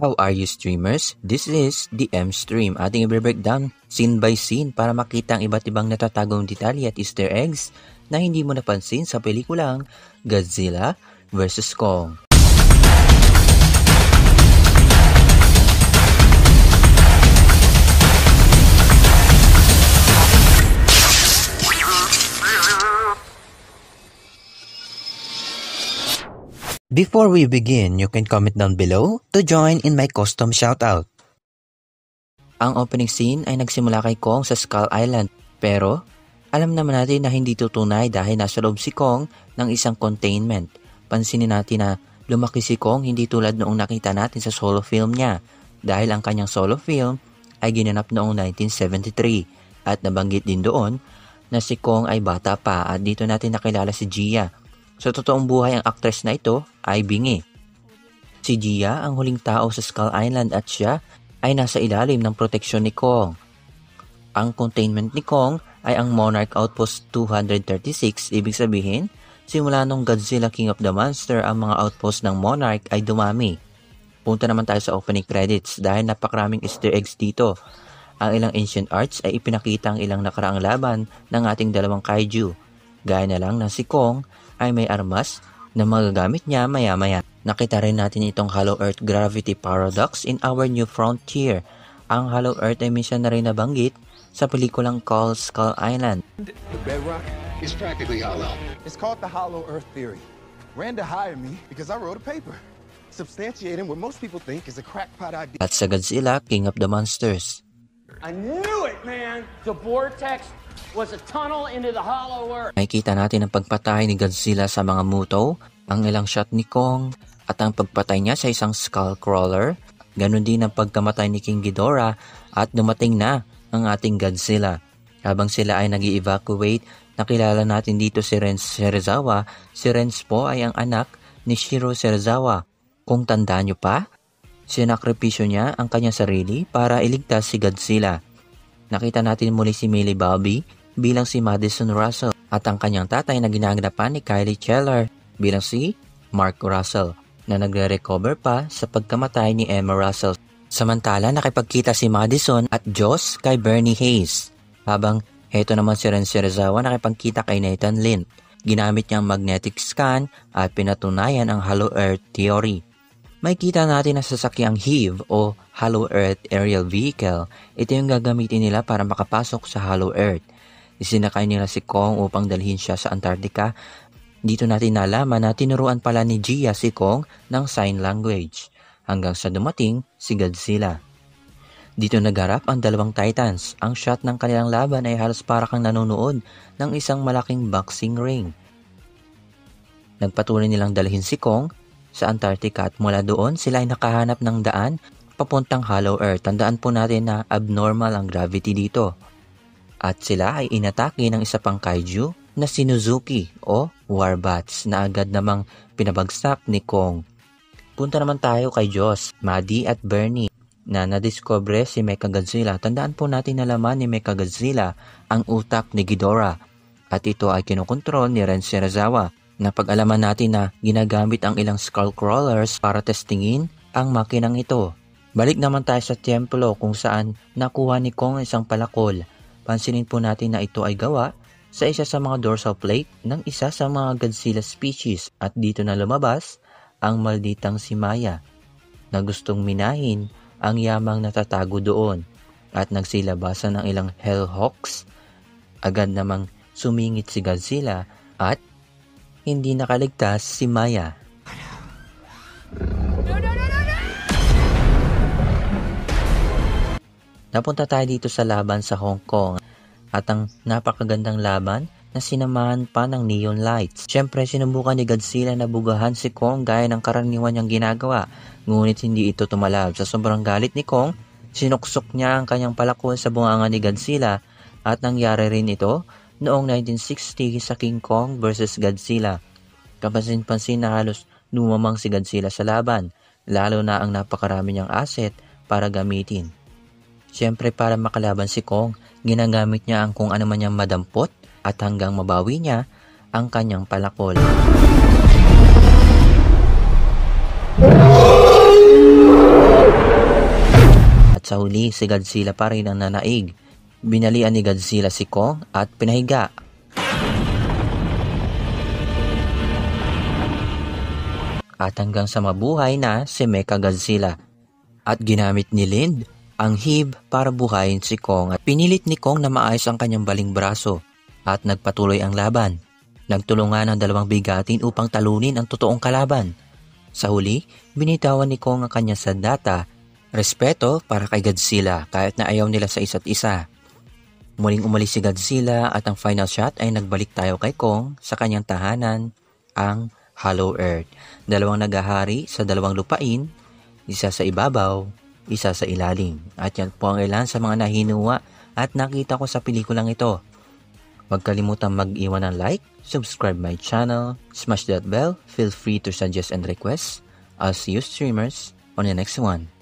How are you streamers? This is the M-Stream. Ating i-breakdown scene by scene para makita ang iba't ibang natatagong detalye at easter eggs na hindi mo napansin sa pelikulang Godzilla vs. Kong. Before we begin, you can comment down below to join in my custom shoutout. Ang opening scene ay nagsimula kay Kong sa Skull Island, pero alam naman natin na hindi tutunay dahil nasa loob si Kong ng isang containment. Pansinin natin na lumaki si Kong hindi tulad noong nakita natin sa solo film niya dahil ang kanyang solo film ay ginanap noong 1973 at nabanggit din doon na si Kong ay bata pa at dito natin nakilala si Gia. Sa totoong buhay ang actress na ito ay bingi. Si Gia ang huling tao sa Skull Island at siya ay nasa ilalim ng proteksyon ni Kong. Ang containment ni Kong ay ang Monarch Outpost 236, ibig sabihin, simula nung Godzilla King of the Monster ang mga outpost ng Monarch ay dumami. Punta naman tayo sa opening credits dahil napakaraming easter eggs dito. Ang ilang ancient arts ay ipinakita ang ilang nakaraang laban ng ating dalawang kaiju. Gaya na lang na si Kong ay may armas na magagamit niya maya-maya. Nakita rin natin itong Hollow Earth Gravity Paradox in Our New Frontier. Ang Hollow Earth ay minsan na rin nabanggit sa pelikulang called Skull Island. The bedrock is practically hollow. It's called the Hollow Earth Theory. Randa hired me because I wrote a paper substantiating what most people think is a crackpot idea. At sa Godzilla King of the Monsters. I knew it, man! The vortex was a tunnel into the Hollow Earth. Nakikita natin ang pagpatay ni Godzilla sa mga muto, ang ilang shot ni Kong, at ang pagpatay niya sa isang skull crawler. Ganon din ang pagkamatay ni King Ghidorah at dumating na ang ating Godzilla. Habang sila ay nag-evacuate, nakilala natin dito si Renz Serizawa. Si Renz po ay ang anak ni Shiro Serizawa. Kung tandaan nyo pa, sinakripisyo niya ang kanyang sarili para iligtas si Godzilla. Nakita natin muli si Millie Bobby bilang si Madison Russell at ang kanyang tatay na ginaganapan ni Kylie Cheller bilang si Mark Russell na nagre-recover pa sa pagkamatay ni Emma Russell. Samantala nakipagkita si Madison at Joss kay Bernie Hayes habang heto naman si Ren Serizawa nakipagkita kay Nathan Lin. Ginamit niyang magnetic scan at pinatunayan ang Hollow Earth Theory. May kita natin na sasakyang HEAV o Hollow Earth Aerial Vehicle. Ito yung gagamitin nila para makapasok sa Hollow Earth. Isinakay nila si Kong upang dalhin siya sa Antarctica. Dito natin nalaman na tinuruan pala ni Gia si Kong ng sign language hanggang sa dumating si Godzilla. Dito nagharap ang dalawang titans. Ang shot ng kanilang laban ay halos para kang nanonood ng isang malaking boxing ring. Nagpatuloy nilang dalhin si Kong sa Antarctica at mula doon sila ay nakahanap ng daan papuntang Hollow Earth. Tandaan po natin na abnormal ang gravity dito. At sila ay inatake ng isa pang kaiju na si Nozuki o Warbats na agad namang pinabagsak ni Kong. Punta naman tayo kay Joss, Maddie at Bernie na nadiscover si Mechagodzilla. Tandaan po natin na laman ni Mechagodzilla ang utak ni Ghidorah at ito ay kinukontrol ni Ren Serizawa. Napag-alaman natin na ginagamit ang ilang skull crawlers para testingin ang makinang ito. Balik naman tayo sa templo kung saan nakuha ni Kong isang palakol. Pansinin po natin na ito ay gawa sa isa sa mga dorsal plate ng isa sa mga Godzilla species at dito na lumabas ang malditang si Maya na gustong minahin ang yamang natatago doon at nagsilabasan ng ilang Hellhawks. Agad namang sumingit si Godzilla at hindi nakaligtas si Maya. Napunta tayo dito sa laban sa Hong Kong at ang napakagandang laban na sinamahan pa ng neon lights. Siyempre sinubukan ni Godzilla na bugahan si Kong gaya ng karaniwan niyang ginagawa, ngunit hindi ito tumalab. Sa sobrang galit ni Kong, sinuksok niya ang kanyang palakol sa bunganga ni Godzilla at nangyari rin ito noong 1960 sa King Kong vs. Godzilla. Kapansin-pansin na halos lumamang si Godzilla sa laban, lalo na ang napakarami niyang asset para gamitin. Siyempre para makalaban si Kong, ginagamit niya ang kung ano man niyang madampot at hanggang mabawi niya ang kanyang palakol. At sa huli, si Godzilla pa rin ang nanaig. Binalian ni Godzilla si Kong at pinahiga. At hanggang sa mabuhay na si Mechagodzilla. At ginamit ni Lind ang hib para buhayin si Kong at pinilit ni Kong na maayos ang kanyang baling braso at nagpatuloy ang laban. Nagtulungan ang dalawang bigatin upang talunin ang totoong kalaban. Sa huli, binitawan ni Kong ang kanyang sandata, respeto para kay Godzilla kahit na ayaw nila sa isa't isa. Muling umalis si Godzilla at ang final shot ay nagbalik tayo kay Kong sa kanyang tahanan, ang Hollow Earth. Dalawang naghahari sa dalawang lupain, isa sa ibabaw, isa sa ilalim. At yan po ang ilan sa mga nahinuwa at nakita ko sa pelikulang ito. Huwag kalimutang mag-iwan ng like, subscribe my channel, smash that bell, feel free to suggest and request. I'll see you streamers on the next one.